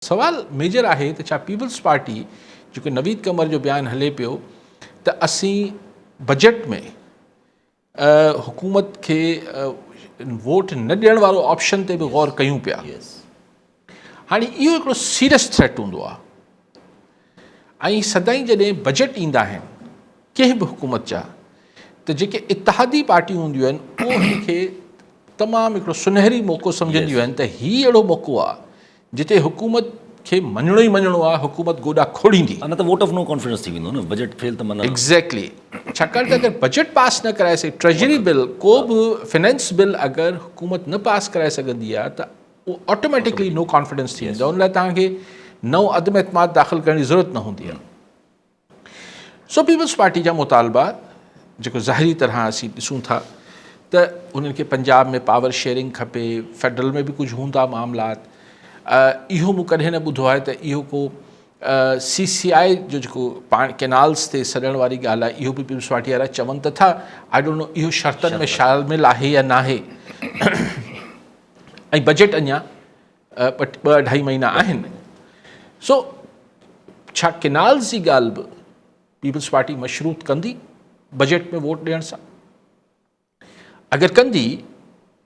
सवाल मेजर आहे त छा पीपल्स पार्टी जेको नवीद कमर जो बयानु हले पियो त असीं बजट में हुकूमत खे वोट न ॾियण वारो ऑप्शन ते बि गौर कयूं पिया। हाणे इहो हिकिड़ो सीरियस थ्रेट हूंदो आहे ऐं सदाईं जॾहिं बजट ईंदा आहिनि कंहिं बि हुकूमत जा त जेके इतिहादी पार्टियूं हूंदियूं आहिनि उहो हिनखे तमामु हिकिड़ो सुनहरी मौक़ो सम्झंदियूं आहिनि त हीउ अहिड़ो मौक़ो आहे जिते हुकूमत खे मञणो ई मञणो आहे, हुकूमत गोॾा खोड़ींदी न त वोट ऑफ नो कॉन्फिडेंस थी वेंदो न, बजट फेल त माना एग्ज़ैक्टली। छाकाणि त अगरि बजट पास न कराए सघे, ट्रेजरी बिल को बि फिनेंस बिल अगरि हुकूमत न पास कराए सघंदी आहे त उहो ऑटोमेटिकली नो कॉन्फिडेंस थी वेंदो आहे। उन लाइ तव्हांखे नओं अदम एतमाद दाख़िल करण जी ज़रूरत न हूंदी आहे। सो पीपल्स पार्टी जा मुतालबा जेको ज़ाहिरी तरह असीं ॾिसूं था त उन्हनि खे पंजाब में पावर शेयरिंग खपे, फेडरल में बि कुझु हूंदा मामलात। इहो मूं कॾहिं न ॿुधो आहे त इहो को CCI जो जेको पाण कैनाल्स ते सॾण वारी ॻाल्हि आहे, इहो बि पीपल्स पार्टी वारा चवनि त था। आई डोंट नो इहो शर्तनि में शामिल आहे या न आहे। ऐं बजट अञा 2-2.5 महीना आहिनि। सो छा कैनाल्स जी ॻाल्हि बि पीपल्स पार्टी मशरूत कंदी बजट में वोट ॾियण सां? अगरि कंदी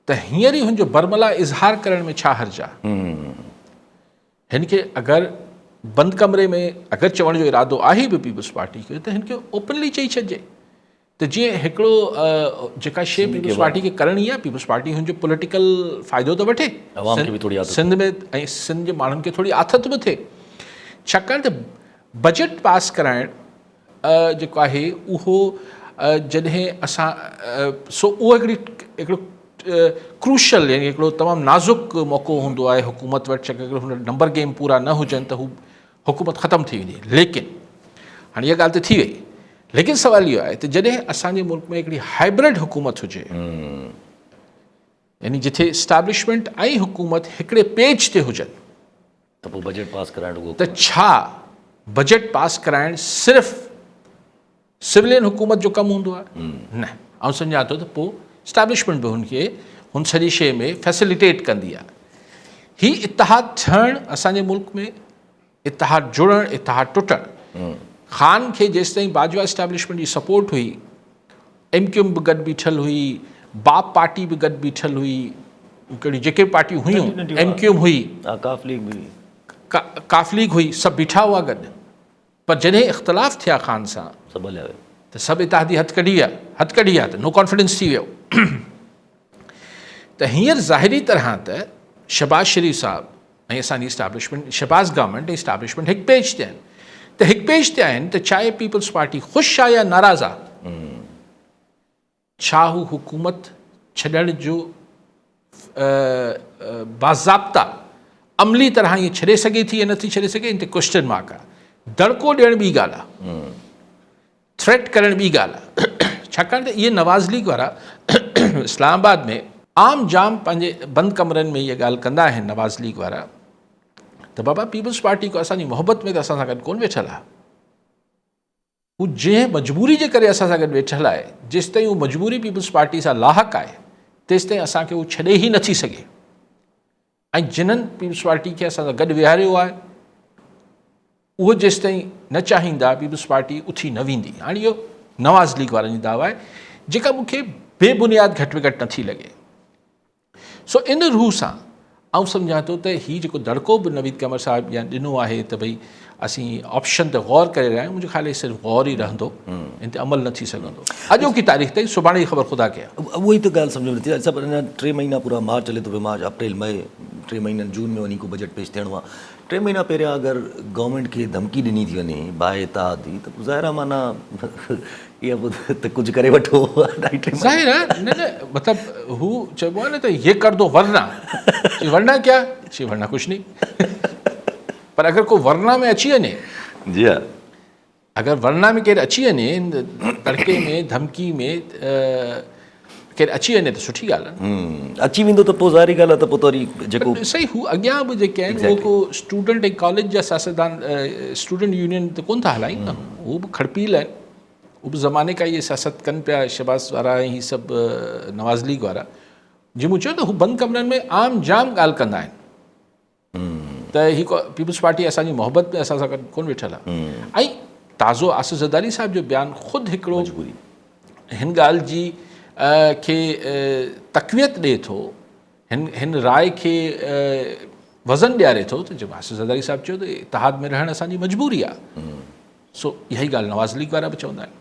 त हींअर ई हुनजो बरमला इज़हार करण में छा हर्ज आहे? हिन खे अगरि बंदि कमरे में अगरि चवण जो इरादो आहे बि पीपल्स पार्टी खे त हिन खे ओपनली चई छॾिजे त जीअं हिकिड़ो जेका शइ पीपल्स पार्टी खे करणी आहे, पीपल्स पार्टी हुनजो पॉलिटिकल फ़ाइदो त वठे सिंध में ऐं सिंध जे माण्हुनि खे थोरी आथत बि थिए। छाकाणि त बजट पास कराइणु जेको आहे उहो जॾहिं असां सो उहो हिकिड़ो क्रूशल यानी हिकिड़ो तमामु नाज़ुक मौक़ो हूंदो आहे हुकूमत वटि। अगरि हुन नंबर गेम पूरा न हुजनि त हू हुकूमत ख़तमु थी वेंदी। लेकिन हाणे इहा ॻाल्हि त थी वई, लेकिन सवाल इहो आहे त जॾहिं असांजे मुल्क में हिकिड़ी हाइब्रिड हुकूमत हुजे, यानी जिथे इस्टेब्लिशमेंट ऐं हुकूमत हिकिड़े पेज ते हुजनि, त पोइ बजट पास कराइणु त छा बजट पास कराइणु सिर्फ़ु सिविलियन हुकूमत जो कमु हूंदो आहे? न, आउं सम्झां थो त पोइ इस्टेब्लिशमेंट बि हुनखे हुन सॼी शइ में फैसिलिटेट कंदी आहे। हीउ इतिहाद थियणु असांजे मुल्क में, इतिहाद जुड़णु, इतिहाद टुटणु, ख़ान खे जेसिताईं बाजवा इस्टेब्लिशमेंट जी सपोर्ट हुई, MQM बि गॾु बीठल हुई, बाप पार्टी बि गॾु बीठल हुई, कहिड़ी जेके पार्टियूं हुयूं, MQM हुई, काफ़ लीग हुई, सभु बीठा हुआ गॾु। पर जॾहिं इख़्तिलाफ़ थिया ख़ान सां त सभु इतिहादी हथु कढी विया त नो कॉन्फिडेंस थी वियो। त हींअर ज़ाहिरी तरह त शहबाज़ शरीफ़ साहब ऐं असांजी इस्टेब्लिशमेंट, शहबाज़ गवर्नमेंट ऐं इस्टेब्लिशमेंट हिकु पेज ते आहिनि। त हिकु पेज ते आहिनि त चाहे पीपल्स पार्टी ख़ुशि आहे या नाराज़ आहे, छा हू हुकूमत छॾण जो बाज़ाब्ता अमली तरह ईअं छॾे सघे थी या नथी छॾे सघे, इन ते क्वेश्चन मार्क आहे। दड़को ॾियणु ॿी ॻाल्हि आहे, थ्रेट करणु ॿी ॻाल्हि आहे। छाकाणि त इहे नवाज़ लीग वारा इस्लामाबाद में आम जाम पंहिंजे बंदि कमरनि में इहा ॻाल्हि कंदा आहिनि नवाज़ लीग वारा त बाबा पीपल्स पार्टी को असांजी मोहबत में त असां सां गॾु कोन वेठल आहे। हू जंहिं मजबूरी जे करे असां सां गॾु वेठल आहे, जेसिताईं उहा मजबूरी पीपल्स पार्टी सां लाहक़ आहे तेसिताईं असांखे उहो छॾे ई नथी सघे। ऐं जिन्हनि पीपल्स पार्टी खे असां सां गॾु विहारियो आहे उहो जेसिताईं न चाहींदा पीपल्स पार्टी उथी न वेंदी। हाणे इहो नवाज़ लीग वारनि जी दावा आहे जेका मूंखे बेबुनियाद घटि में घटि नथी लॻे। सो इन रूह सां आउं सम्झां थो त हीउ जेको दड़को बि नवीद कमर साहिब या ॾिनो आहे त भई असीं ऑप्शन ते गौर करे रहिया आहियूं, मुंहिंजो ख़्याल आहे सिर्फ़ु गौर ई रहंदो, इन ते अमल न थी सघंदो। अॼोकी तारीख़ ताईं सुभाणे जी ख़बर ख़ुदा कया। उहो ई त ॻाल्हि सम्झ में नथी अचे। सभु अञा 3 महीना पूरा मार्च हले थो, मार्च अप्रैल मई 3 महीननि जून में वञी को बजट पेश थियणो आहे। 3 महीना पहिरियां अगरि गवर्नमेंट खे धमकी ॾिनी थी वञे बाए इतिहादी त ज़ाहिर आहे माना इहा त कुझु करे वठो। ज़ाहिर आहे न न, मतिलबु हू चइबो आहे न त ये कर दो वरना क्या, वरना कुझु नहीं। पर अगरि को वरना में अची वञे, जी हा, अगरि वरना में केरु अची वञे, तड़के में धमकी में केरु अची वञे त सुठी ॻाल्हि आहे। अची वेंदो त पोइ ज़ाहिरी ॻाल्हि आहे त पोइ त वरी जेको सही हू अॻियां बि जेके आहिनि उहो को स्टूडेंट ऐं कॉलेज जा सियासतदान, स्टूडेंट यूनियन त कोन था हलाइनि न, उहे बि खड़पील आहिनि, उहे बि ज़माने खां इहे सियासत कनि पिया शहबाज़ वारा ऐं हीअ सभु नवाज़ लीग वारा। जीअं मूं चयो त हू बंदि कमरनि में आम जाम ॻाल्हि कंदा आहिनि, त ही पीपल्स पार्टी असांजी मोहबत में असां सां गॾु कोन वेठल आहे ऐं ताज़ो आसिफ़ ज़रदारी साहिब जो बयानु ख़ुदि हिकिड़ो हिन ॻाल्हि जी खे तक़वियत ॾिए थो, हिन राय खे वज़न ॾियारे थो त जब आसिफ़ ज़रदारी साहिब चयो त इतिहाद में रहणु असांजी मजबूरी आहे। सो इहा ई ॻाल्हि नवाज़ लीग वारा बि चवंदा आहिनि।